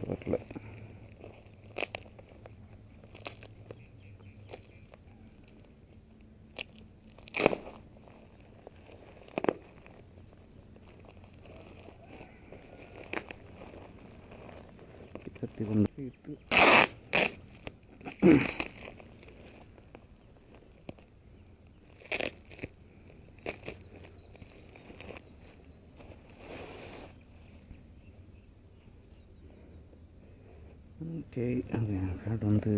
வரல. கத்தி கொண்டு போயிட்டு ஓகே. பேட் வந்து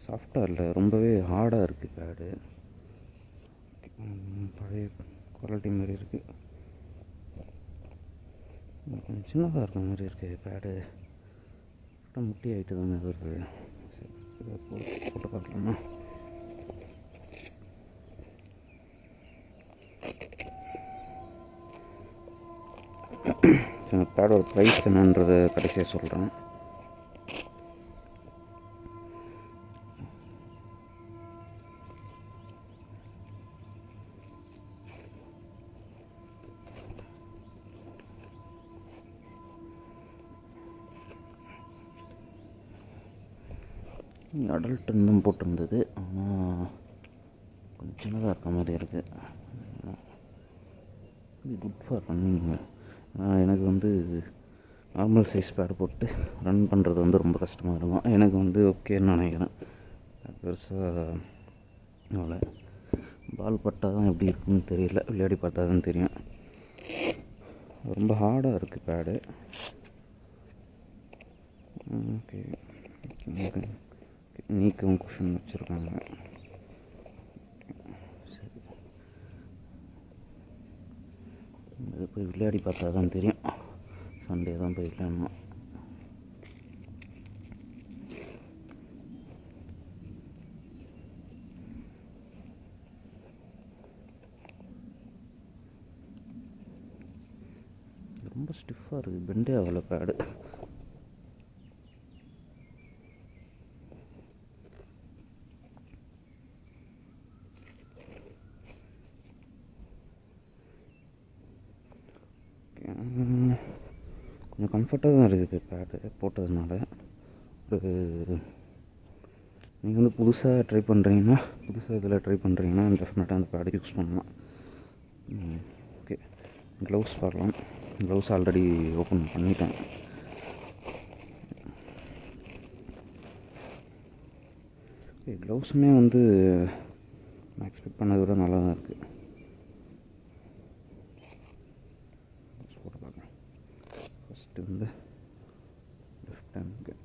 சாஃப்டாக இல்லை, ரொம்பவே ஹார்டாக இருக்குது பேடு. பழைய குவாலிட்டி மாதிரி இருக்குது, கொஞ்சம் சின்னதாக இருக்கிற மாதிரி இருக்குது பேடு. முட்டி ஆகிட்டு தானே வருது. இதை போட்டு பார்க்கலாமா? பேடோட ப்ரைஸ் என்னன்றதை கடைசியாக சொல்கிறேன். அடல்ட்டுன்னு தான் போட்டிருந்தது, ஆனால் கொஞ்சம் சின்னதாக இருக்க மாதிரி இருக்குது. Good for running. எனக்கு வந்து நார்மல் சைஸ் பேடு போட்டு ரன் பண்ணுறது வந்து ரொம்ப கஷ்டமாக இருக்கும். எனக்கு வந்து ஓகேன்னு நினைக்கிறேன். பெருசாக அவ்வளோ பால் பட்டால் தான் எப்படி இருக்குன்னு தெரியல, விளையாடி பார்த்தா தான் தெரியும். ரொம்ப ஹார்டாக இருக்குது பேடு. ஓகே, நீக்கும் குஷன் வச்சுருக்காங்க. சரி, இது போய் விளையாடி பார்த்தா தான் தெரியும். சண்டே தான் போய் விளையாடணும். ரொம்ப ஸ்டிஃபாக இருக்குது, பெண்டே ஆகலை பேடு. கொஞ்சம் கம்ஃபர்ட்டாக தான் இருக்குது பேடு போட்டதுனால. ஒரு நீங்கள் வந்து புதுசாக ட்ரை பண்ணுறீங்கன்னா, இதில் ட்ரை பண்ணுறீங்கன்னா டெஃபினட்டாக அந்த பேடு யூஸ் பண்ணலாம். ஓகே, க்ளவுஸ் பார்க்கலாம். க்ளவுஸ் ஆல்ரெடி ஓப்பன் பண்ணிட்டேன். ஓகே, க்ளவுஸுமே வந்து நான் எக்ஸ்பெக்ட் பண்ணதை விட நல்லா தான் இருக்குது. போட்டு பார்க்கலாம். ஃபஸ்ட்டு வந்து லெஃப்ட் ஹேண்டுக்கு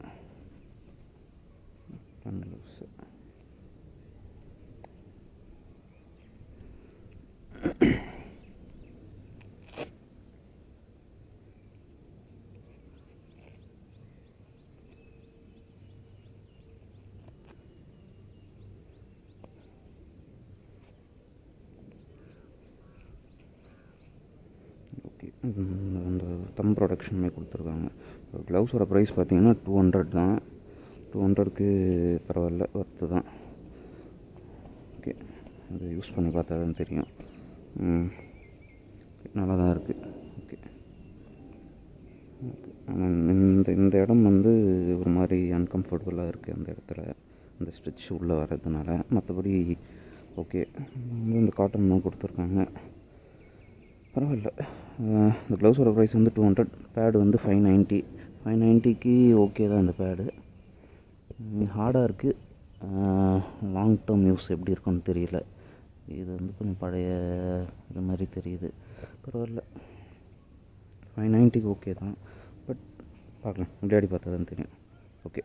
ஹேண்ட் க்ளவுஸு. அந்த தம் ப்ரொடக்ஷனுமே கொடுத்துருக்காங்க. க்ளவுஸோட ப்ரைஸ் பார்த்தீங்கன்னா 200 தான். 200க்கு பரவாயில்ல, ஒர்த்து தான். ஓகே, அது யூஸ் பண்ணி பார்த்தா தான் தெரியும். நல்லா தான் இருக்குது. ஓகே, ஆனால் இந்த இடம் வந்து ஒரு மாதிரி அன்கம்ஃபர்டபுளாக இருக்குது. அந்த இடத்துல அந்த ஸ்டிச் உள்ளே வர்றதுனால. மற்றபடி ஓகே, இந்த காட்டன் தான் கொடுத்துருக்காங்க, பரவாயில்ல. இந்த க்ளவுஸோட ப்ரைஸ் வந்து 200, பேடு வந்து 590. 590க்கு ஓகே தான். இந்த பேடு ஹார்டாக இருக்குது. லாங் டேர்ம் யூஸ் எப்படி இருக்குன்னு தெரியல. இது வந்து கொஞ்சம் பழைய இது மாதிரி தெரியுது. பரவாயில்ல, 590க்கு ஓகே தான். பட் பார்க்கலாம், விளையாடி பார்த்தா தான் தெரியும். ஓகே.